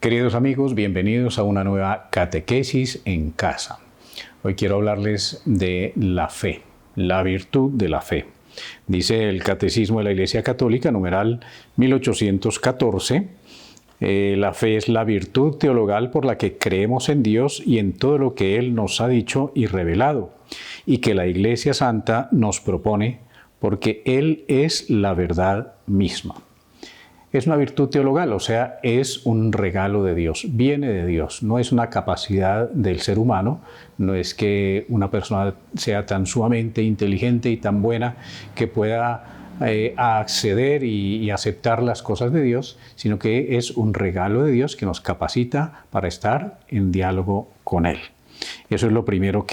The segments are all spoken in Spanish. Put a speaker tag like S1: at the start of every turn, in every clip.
S1: Queridos amigos, bienvenidos a una nueva catequesis en casa. Hoy quiero hablarles de la fe, la virtud de la fe. Dice el Catecismo de la Iglesia Católica, numeral 1814, la fe es la virtud teologal por la que creemos en Dios y en todo lo que Él nos ha dicho y revelado, y que la Iglesia Santa nos propone, porque Él es la verdad misma. Es una virtud teologal, o sea, es un regalo de Dios, viene de Dios, no es una capacidad del ser humano, no es que una persona sea tan sumamente inteligente y tan buena que pueda acceder y aceptar las cosas de Dios, sino que es un regalo de Dios que nos capacita para estar en diálogo con Él. Eso es lo primero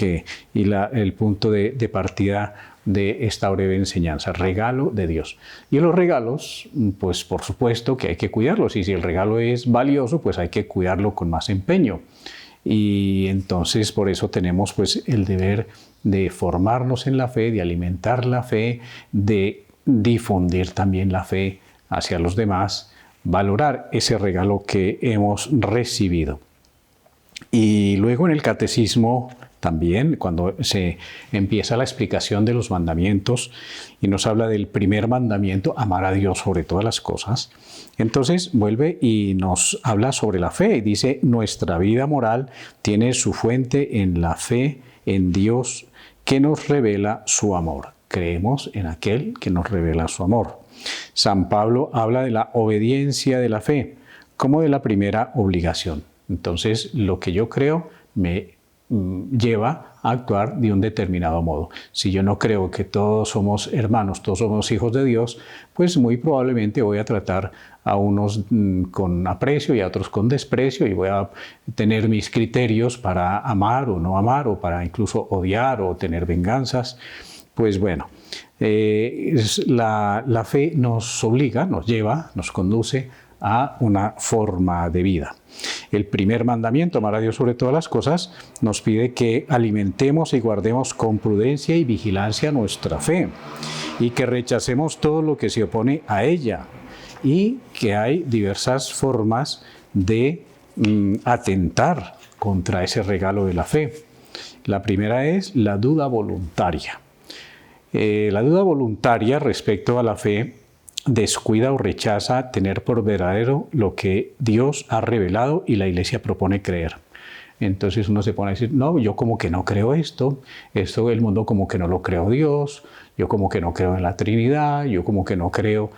S1: el punto de partida de esta breve enseñanza, regalo de Dios. Y los regalos, pues por supuesto que hay que cuidarlos, y si el regalo es valioso, pues hay que cuidarlo con más empeño. Y entonces por eso tenemos pues el deber de formarnos en la fe, de alimentar la fe, de difundir también la fe hacia los demás, valorar ese regalo que hemos recibido. Y luego en el catecismo también, cuando se empieza la explicación de los mandamientos y nos habla del primer mandamiento, amar a Dios sobre todas las cosas, entonces vuelve y nos habla sobre la fe y dice, nuestra vida moral tiene su fuente en la fe en Dios que nos revela su amor. Creemos en aquel que nos revela su amor. San Pablo habla de la obediencia de la fe como de la primera obligación. Entonces, lo que yo creo me lleva a actuar de un determinado modo. Si yo no creo que todos somos hermanos, todos somos hijos de Dios, pues muy probablemente voy a tratar a unos con aprecio y a otros con desprecio, y voy a tener mis criterios para amar o no amar, o para incluso odiar o tener venganzas. Pues bueno, la fe nos obliga, nos lleva, nos conduce a una forma de vida. El primer mandamiento, amar a Dios sobre todas las cosas, nos pide que alimentemos y guardemos con prudencia y vigilancia nuestra fe y que rechacemos todo lo que se opone a ella, y que hay diversas formas de atentar contra ese regalo de la fe. La primera es la duda voluntaria. La duda voluntaria respecto a la fe descuida o rechaza tener por verdadero lo que Dios ha revelado y la Iglesia propone creer. Entonces uno se pone a decir, no, yo como que no creo esto el mundo como que no lo creo Dios, yo como que no creo en la Trinidad, yo como que no creo.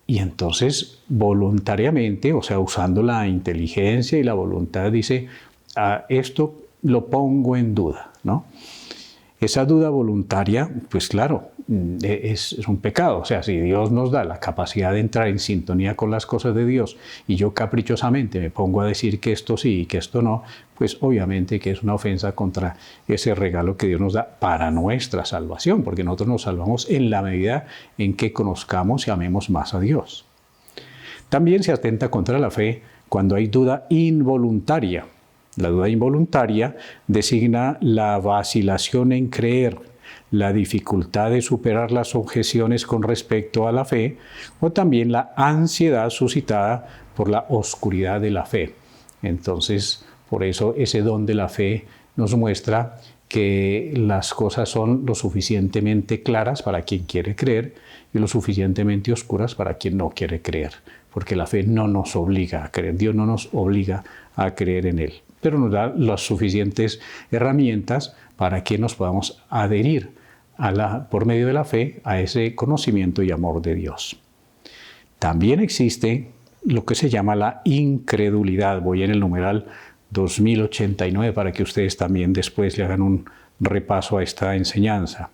S1: Y entonces voluntariamente, o sea, usando la inteligencia y la voluntad, dice, esto lo pongo en duda, ¿no? Esa duda voluntaria, pues claro, es un pecado. O sea, si Dios nos da la capacidad de entrar en sintonía con las cosas de Dios y yo caprichosamente me pongo a decir que esto sí y que esto no, pues obviamente que es una ofensa contra ese regalo que Dios nos da para nuestra salvación, porque nosotros nos salvamos en la medida en que conozcamos y amemos más a Dios. También se atenta contra la fe cuando hay duda involuntaria. La duda involuntaria designa la vacilación en creer, la dificultad de superar las objeciones con respecto a la fe, o también la ansiedad suscitada por la oscuridad de la fe. Entonces, por eso ese don de la fe nos muestra que las cosas son lo suficientemente claras para quien quiere creer y lo suficientemente oscuras para quien no quiere creer, porque la fe no nos obliga a creer, Dios no nos obliga a creer en Él, pero nos da las suficientes herramientas para que nos podamos adherir por medio de la fe a ese conocimiento y amor de Dios. También existe lo que se llama la incredulidad. Voy en el numeral 2089 para que ustedes también después le hagan un repaso a esta enseñanza.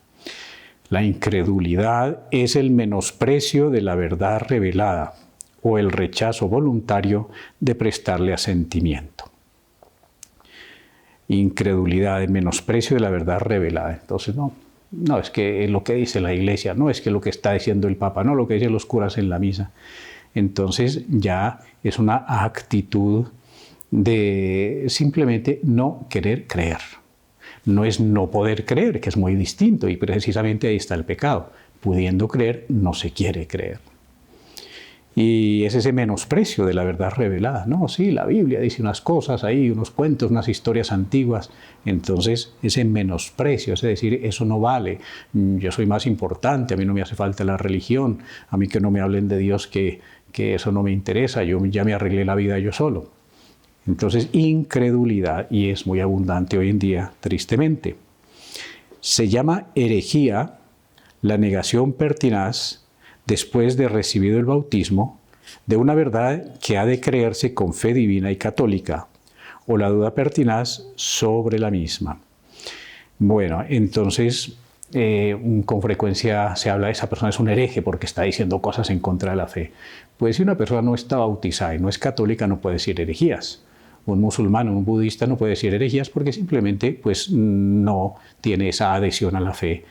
S1: La incredulidad es el menosprecio de la verdad revelada o el rechazo voluntario de prestarle asentimiento. Incredulidad, el menosprecio de la verdad revelada. Entonces, no es que lo que dice la Iglesia, no es que lo que está diciendo el Papa, no lo que dicen los curas en la misa. Entonces ya es una actitud de simplemente no querer creer. No es no poder creer, que es muy distinto, y precisamente ahí está el pecado. Pudiendo creer, no se quiere creer. Y es ese menosprecio de la verdad revelada. No, sí, la Biblia dice unas cosas ahí, unos cuentos, unas historias antiguas. Entonces, ese menosprecio, es decir, eso no vale. Yo soy más importante, a mí no me hace falta la religión, a mí que no me hablen de Dios, que eso no me interesa, yo ya me arreglé la vida yo solo. Entonces, incredulidad, y es muy abundante hoy en día, tristemente. Se llama herejía la negación pertinaz, después de recibido el bautismo, de una verdad que ha de creerse con fe divina y católica, o la duda pertinaz sobre la misma. Bueno, entonces, con frecuencia se habla de esa persona es un hereje porque está diciendo cosas en contra de la fe. Pues si una persona no está bautizada y no es católica, no puede decir herejías. Un musulmán o un budista no puede decir herejías porque simplemente pues, no tiene esa adhesión a la fe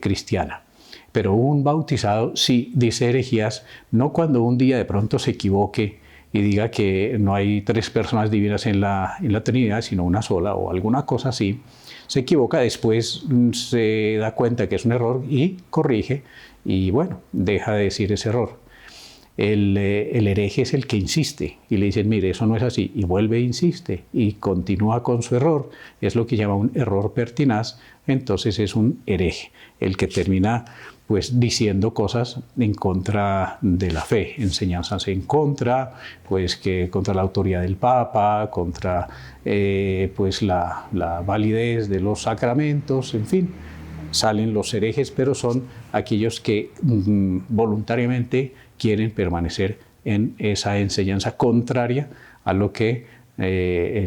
S1: cristiana. Pero un bautizado sí dice herejías, no cuando un día de pronto se equivoque y diga que no hay tres personas divinas en la Trinidad, sino una sola o alguna cosa así. Se equivoca, después se da cuenta que es un error y corrige y bueno, deja de decir ese error. El hereje es el que insiste y le dicen, mire, eso no es así, y vuelve e insiste y continúa con su error. Es lo que llama un error pertinaz, entonces es un hereje, el que termina pues diciendo cosas en contra de la fe, enseñanzas en contra, pues que contra la autoridad del Papa, contra pues la validez de los sacramentos, en fin. Salen los herejes, pero son aquellos que voluntariamente quieren permanecer en esa enseñanza contraria a lo que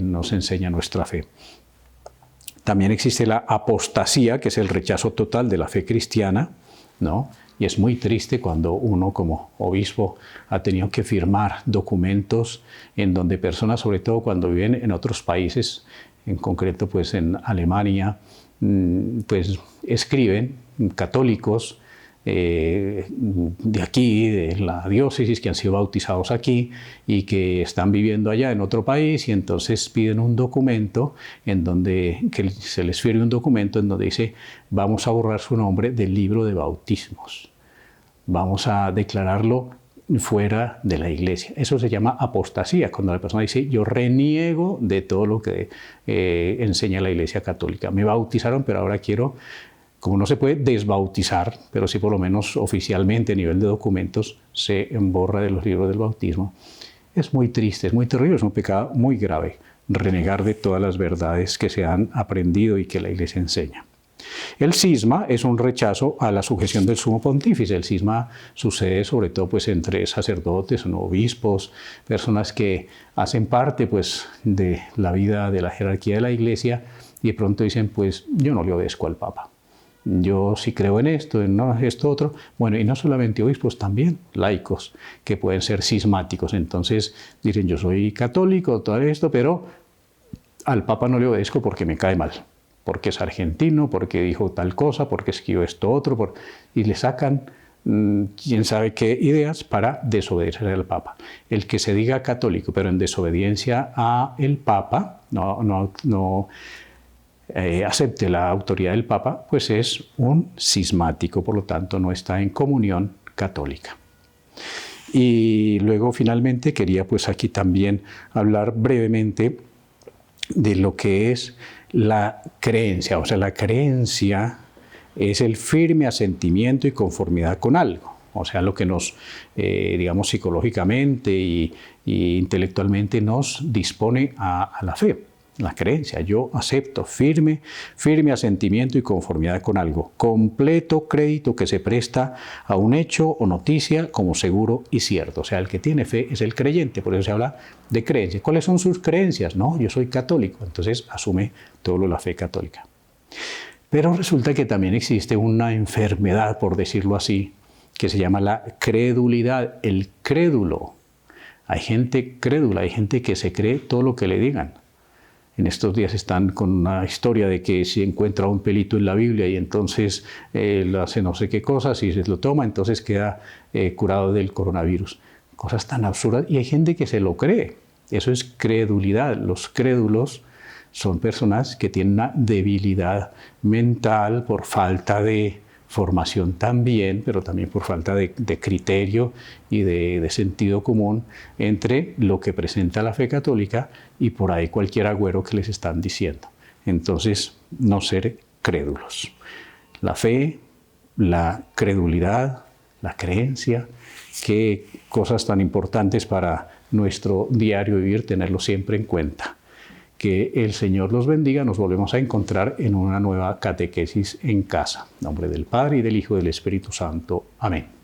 S1: nos enseña nuestra fe. También existe la apostasía, que es el rechazo total de la fe cristiana, ¿no? Y es muy triste cuando uno como obispo ha tenido que firmar documentos en donde personas, sobre todo cuando viven en otros países, en concreto pues en Alemania, pues escriben católicos de aquí, de la diócesis, que han sido bautizados aquí y que están viviendo allá en otro país, y entonces piden un documento en donde que se les firme un documento en donde dice vamos a borrar su nombre del libro de bautismos, vamos a declararlo fuera de la iglesia. Eso se llama apostasía, cuando la persona dice yo reniego de todo lo que enseña la iglesia católica. Me bautizaron, pero ahora quiero, como no se puede desbautizar, pero sí por lo menos oficialmente a nivel de documentos se borra de los libros del bautismo. Es muy triste, es muy terrible, es un pecado muy grave, renegar de todas las verdades que se han aprendido y que la iglesia enseña. El cisma es un rechazo a la sujeción del sumo pontífice. El cisma sucede sobre todo pues, entre sacerdotes o obispos, personas que hacen parte pues, de la vida, de la jerarquía de la iglesia, y de pronto dicen, pues yo no le obedezco al Papa. Yo sí creo en esto, en esto otro. Bueno, y no solamente obispos, también laicos, que pueden ser cismáticos. Entonces dicen, yo soy católico, todo esto, pero al Papa no le obedezco porque me cae mal. Porque es argentino, porque dijo tal cosa, porque escribió esto otro, y le sacan quién sabe qué ideas para desobedecer al Papa. El que se diga católico, pero en desobediencia al Papa, no acepte la autoridad del Papa, pues es un cismático, por lo tanto no está en comunión católica. Y luego finalmente quería pues aquí también hablar brevemente de lo que es la creencia. O sea, la creencia es el firme asentimiento y conformidad con algo. O sea, lo que nos, digamos, psicológicamente y intelectualmente nos dispone a la fe. La creencia, yo acepto firme asentimiento y conformidad con algo, completo crédito que se presta a un hecho o noticia como seguro y cierto. O sea, el que tiene fe es el creyente, por eso se habla de creencia. ¿Cuáles son sus creencias? No, yo soy católico, entonces asume todo la fe católica. Pero resulta que también existe una enfermedad, por decirlo así, que se llama la credulidad, el crédulo. Hay gente crédula, hay gente que se cree todo lo que le digan. En estos días están con una historia de que si encuentra un pelito en la Biblia y entonces hace no sé qué cosas y se lo toma, entonces queda curado del coronavirus. Cosas tan absurdas, y hay gente que se lo cree. Eso es credulidad. Los crédulos son personas que tienen una debilidad mental por falta de formación también, pero también por falta de criterio y de sentido común entre lo que presenta la fe católica y por ahí cualquier agüero que les están diciendo. Entonces, no ser crédulos. La fe, la credulidad, la creencia, qué cosas tan importantes para nuestro diario vivir, tenerlo siempre en cuenta. Que el Señor los bendiga. Nos volvemos a encontrar en una nueva catequesis en casa. En nombre del Padre, y del Hijo, y del Espíritu Santo. Amén.